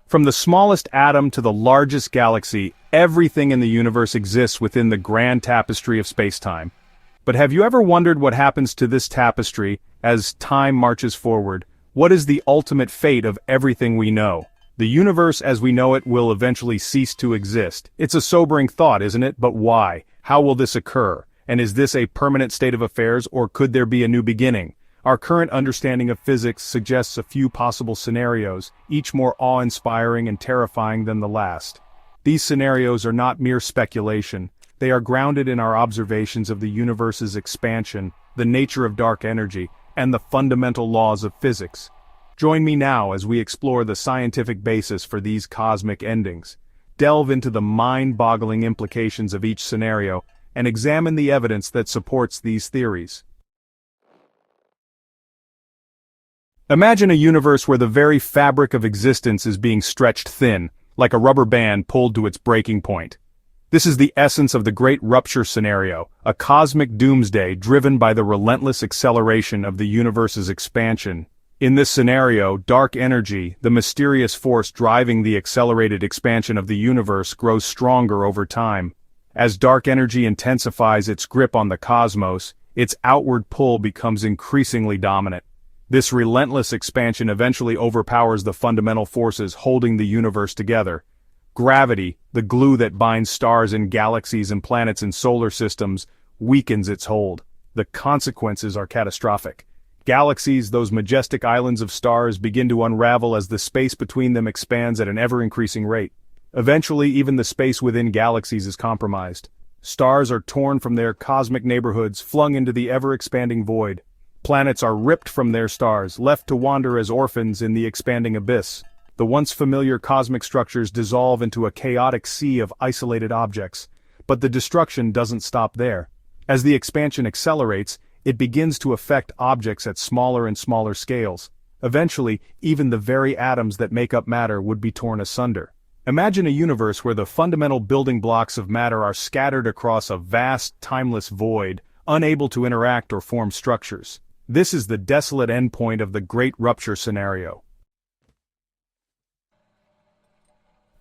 From the smallest atom to the largest galaxy, everything in the universe exists within the grand tapestry of spacetime. But have you ever wondered what happens to this tapestry as time marches forward? What is the ultimate fate of everything we know? The universe as we know it will eventually cease to exist. It's a sobering thought, isn't it? But why? How will this occur? And is this a permanent state of affairs, or could there be a new beginning? Our current understanding of physics suggests a few possible scenarios, each more awe-inspiring and terrifying than the last. These scenarios are not mere speculation. They are grounded in our observations of the universe's expansion, the nature of dark energy, and the fundamental laws of physics. Join me now as we explore the scientific basis for these cosmic endings, delve into the mind-boggling implications of each scenario, and examine the evidence that supports these theories. Imagine a universe where the very fabric of existence is being stretched thin, like a rubber band pulled to its breaking point. This is the essence of the Great Rupture scenario, a cosmic doomsday driven by the relentless acceleration of the universe's expansion. In this scenario, dark energy, the mysterious force driving the accelerated expansion of the universe, grows stronger over time. As dark energy intensifies its grip on the cosmos, its outward pull becomes increasingly dominant. This relentless expansion eventually overpowers the fundamental forces holding the universe together. Gravity, the glue that binds stars in galaxies and planets in solar systems, weakens its hold. The consequences are catastrophic. Galaxies, those majestic islands of stars, begin to unravel as the space between them expands at an ever-increasing rate. Eventually, even the space within galaxies is compromised. Stars are torn from their cosmic neighborhoods, flung into the ever-expanding void. Planets are ripped from their stars, left to wander as orphans in the expanding abyss. The once familiar cosmic structures dissolve into a chaotic sea of isolated objects. But the destruction doesn't stop there. As the expansion accelerates, it begins to affect objects at smaller and smaller scales. Eventually, even the very atoms that make up matter would be torn asunder. Imagine a universe where the fundamental building blocks of matter are scattered across a vast, timeless void, unable to interact or form structures. This is the desolate endpoint of the Great Rupture scenario.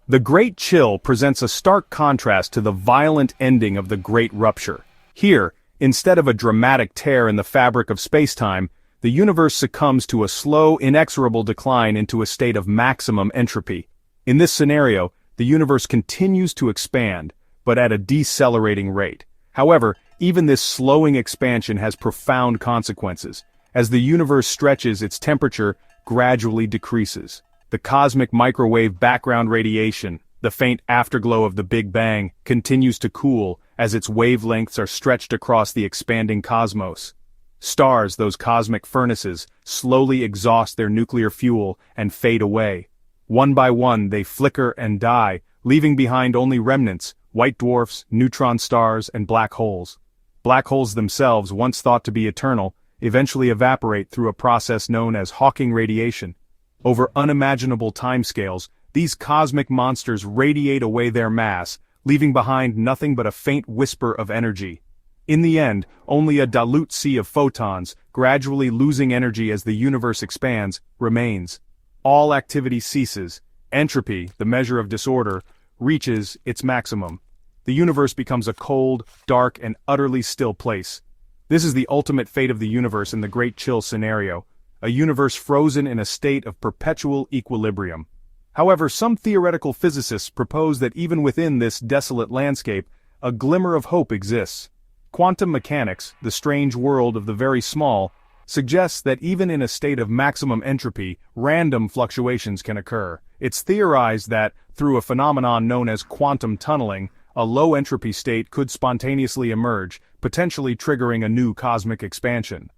The Great Chill presents a stark contrast to the violent ending of the Great Rupture. Here, instead of a dramatic tear in the fabric of spacetime, the universe succumbs to a slow, inexorable decline into a state of maximum entropy. In this scenario, the universe continues to expand, but at a decelerating rate. However, even this slowing expansion has profound consequences. As the universe stretches, its temperature gradually decreases. The cosmic microwave background radiation, the faint afterglow of the Big Bang, continues to cool as its wavelengths are stretched across the expanding cosmos. Stars, those cosmic furnaces, slowly exhaust their nuclear fuel and fade away. One by one they flicker and die, leaving behind only remnants, white dwarfs, neutron stars, and black holes. Black holes themselves, once thought to be eternal, eventually evaporate through a process known as Hawking radiation. Over unimaginable timescales, these cosmic monsters radiate away their mass, leaving behind nothing but a faint whisper of energy. In the end, only a dilute sea of photons, gradually losing energy as the universe expands, remains. All activity ceases. Entropy, the measure of disorder, reaches its maximum. The universe becomes a cold, dark, and utterly still place. This is the ultimate fate of the universe in the Great Chill scenario, a universe frozen in a state of perpetual equilibrium. However, some theoretical physicists propose that even within this desolate landscape, a glimmer of hope exists. Quantum mechanics, the strange world of the very small, suggests that even in a state of maximum entropy, random fluctuations can occur. It's theorized that, through a phenomenon known as quantum tunneling, a low-entropy state could spontaneously emerge, potentially triggering a new cosmic expansion.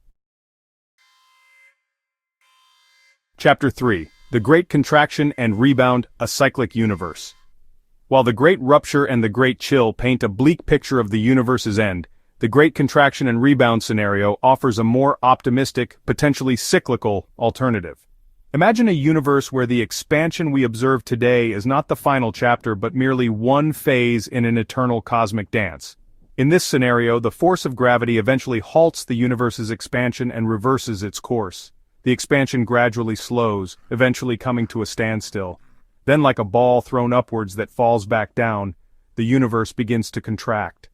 Chapter 3. The Great Contraction and Rebound, a Cyclic Universe. While the Great Rupture and the Great Chill paint a bleak picture of the universe's end, the Great Contraction and Rebound scenario offers a more optimistic, potentially cyclical, alternative. Imagine a universe where the expansion we observe today is not the final chapter but merely one phase in an eternal cosmic dance. In this scenario, the force of gravity eventually halts the universe's expansion and reverses its course. The expansion gradually slows, eventually coming to a standstill. Then, like a ball thrown upwards that falls back down, the universe begins to contract.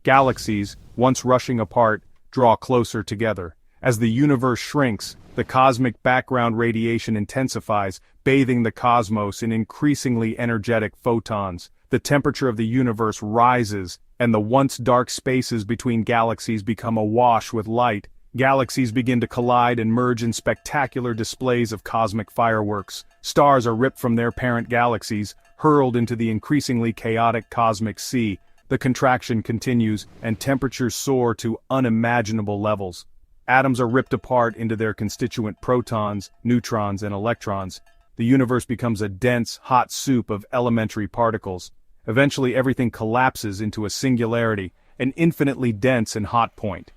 Galaxies, once rushing apart, draw closer together. As the universe shrinks, the cosmic background radiation intensifies, bathing the cosmos in increasingly energetic photons. The temperature of the universe rises, and the once dark spaces between galaxies become awash with light. Galaxies begin to collide and merge in spectacular displays of cosmic fireworks. Stars are ripped from their parent galaxies, hurled into the increasingly chaotic cosmic sea. The contraction continues, and temperatures soar to unimaginable levels. Atoms are ripped apart into their constituent protons, neutrons, and electrons. The universe becomes a dense, hot soup of elementary particles. Eventually everything collapses into a singularity, an infinitely dense and hot point.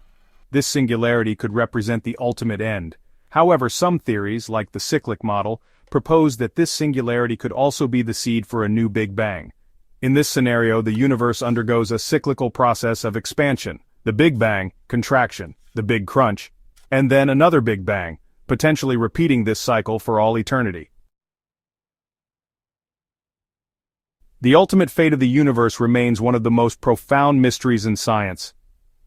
This singularity could represent the ultimate end. However, some theories, like the cyclic model, propose that this singularity could also be the seed for a new Big Bang. In this scenario, the universe undergoes a cyclical process of expansion, the Big Bang, contraction, the Big Crunch, and then another Big Bang, potentially repeating this cycle for all eternity. The ultimate fate of the universe remains one of the most profound mysteries in science.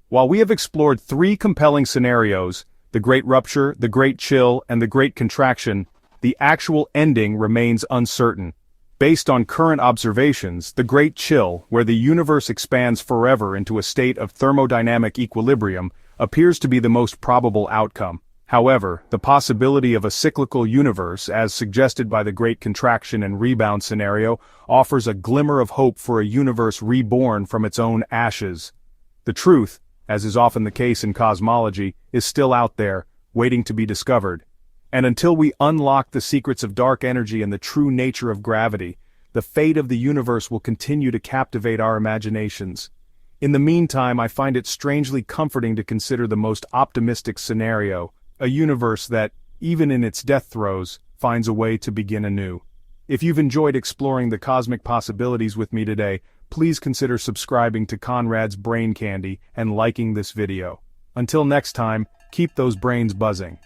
While we have explored three compelling scenarios, the Great Rupture, the Great Chill, and the Great Contraction, the actual ending remains uncertain. Based on current observations, the Great Chill, where the universe expands forever into a state of thermodynamic equilibrium, appears to be the most probable outcome. However, the possibility of a cyclical universe, as suggested by the Great Contraction and Rebound scenario, offers a glimmer of hope for a universe reborn from its own ashes. The truth, as is often the case in cosmology, is still out there, waiting to be discovered. And until we unlock the secrets of dark energy and the true nature of gravity, the fate of the universe will continue to captivate our imaginations. In the meantime, I find it strangely comforting to consider the most optimistic scenario, a universe that, even in its death throes, finds a way to begin anew. If you've enjoyed exploring the cosmic possibilities with me today, please consider subscribing to Conrad's Brain Candy and liking this video. Until next time, keep those brains buzzing.